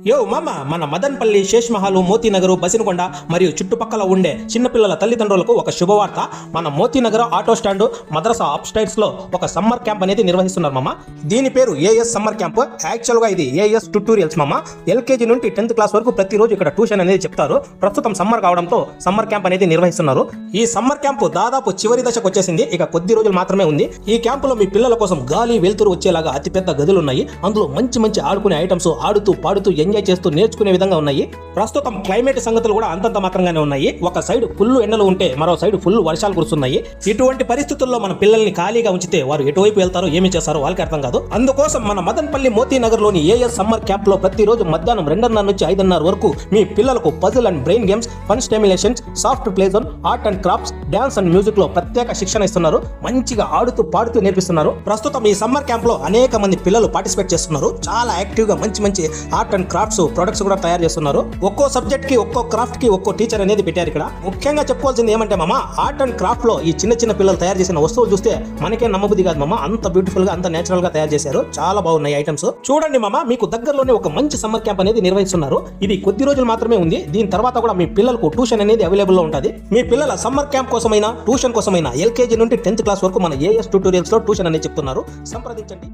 యో మామ, మన మదన్పల్లి, శేషమహల్, మోతీనగర్, బసినకొండ మరియు చుట్టుపక్కల ఉండే చిన్నపిల్లల తల్లిదండ్రులకు ఒక శుభవార్త. మన Moti Nagar auto stand madrasa up stairs లో ఒక సమ్మర్ క్యాంప్ అనేది నిర్వహిస్తున్నారు మామ. దీని పేరు ఏఎస్ సమ్మర్ క్యాంప్. యాక్చువల్ గా ఇది ఏఎస్ ట్యూటోరియల్స్ మామ. ఎల్కేజీ నుండి 10th క్లాస్ వరకు ప్రతిరోజు ఇక్కడ ట్యూషన్ అనేది చెప్తారు. ప్రస్తుతం సమ్మర్ కావడంతో సమ్మర్ క్యాంప్ అనేది నిర్వహిస్తున్నారు. ఈ సమ్మర్ క్యాంప్ దాదాపు చివరి దశకు వచ్చేసింది. ఇక కొద్ది రోజులు మాత్రమే ఉంది. ఈ క్యాంపులో మీ పిల్లల కోసం గాలి వెలుతురు వచ్చేలాగా అతిపెద్ద గదులు ఉన్నాయి. అందులో మంచి మంచి ఆడుకునే ఐటమ్స్, ఆడుతూ పాడుతూ ఎంజాయ్ చేస్తూ నేర్చుకునే విధంగా ఉన్నాయి. ప్రస్తుతం క్లైమేట్ సంగతులు కూడా అంతంత మాత్రంగానే ఉన్నాయి. ఒక సైడ్ ఫుల్ ఎండలు ఉంటే మరో సైడ్ ఫుల్ వర్షాలు కురుస్తున్నాయి. ఇటువంటి పరిస్థితుల్లో మన పిల్లల్ని ఖాళీగా ఉంచితే వారు ఎటువైపు వెళ్తారో ఏమి చేస్తారో వాళ్ళకి అర్థం కాదు. అందుకోసం మన మదన్పల్లి మోతీనగర్ లోని ఏఎస్ సమ్మర్ క్యాంప్ లో ప్రతిరోజు మధ్యాహ్నం 2:30 నుంచి 5:30 వరకు మీ పిల్లలకు puzzle and brain games, fun stimulations, soft play zone, art and crafts, dance and music లో ప్రత్యేక శిక్షణ ఇస్తున్నారు. మంచిగా ఆడుతూ పాడుతూ నేర్పిస్తున్నారు. ప్రస్తుతం ఈ సమ్మర్ క్యాంప్ లో అనేక మంది పిల్లలు పార్టిసిపేట్ చేస్తున్నారు. చాలా యాక్టివ్ గా మంచి మంచి ఆర్ట్ అండ్ క్రాఫ్ట్స్ ప్రొడక్ట్స్ కూడా తయారు చేస్తున్నారు. ఒక్కో సబ్జెక్ట్ కి, ఒక్కో క్రాఫ్ట్ కి ఒక్కో టీచర్ అనేది పెట్టారు ఇక్కడ. ముఖ్యంగా చెప్పుకోవాల్సింది ఏమంటే మామ, ఆర్ట్ అండ్ క్రాఫ్ట్ లో ఈ చిన్న చిన్న పిల్లలు తయారు చేసిన వస్తువులు చూస్తే మనకే నమ్మబుద్ధి కాదు మామ. అంత బ్యూటిఫుల్ గా, అంత నేచురల్ గా తయారు చేశారు. చాలా బాగున్నాయి ఐటమ్స్. చూడండి మామ, మీకు దగ్గరలోనే ఒక మంచి సమ్మర్ క్యాంప్ అనేది నిర్వహిస్తున్నారు. ఇది కొద్ది రోజులు మాత్రమే ఉంది. దీని తర్వాత కూడా మీ పిల్లలకు ట్యూషన్ అనేది అవైలబుల్ లో ఉంటుంది. మీ పిల్లల సమ్మర్ క్యాంప్ కోసమైనా, ట్యూషన్ కోసమైనా ఎల్కేజీ నుండి 10th క్లాస్ వరకు మన ఏఎస్ ట్యూటోరియల్స్ లో ట్యూషన్ అనేది చెప్తున్నారు. సంప్రదించండి.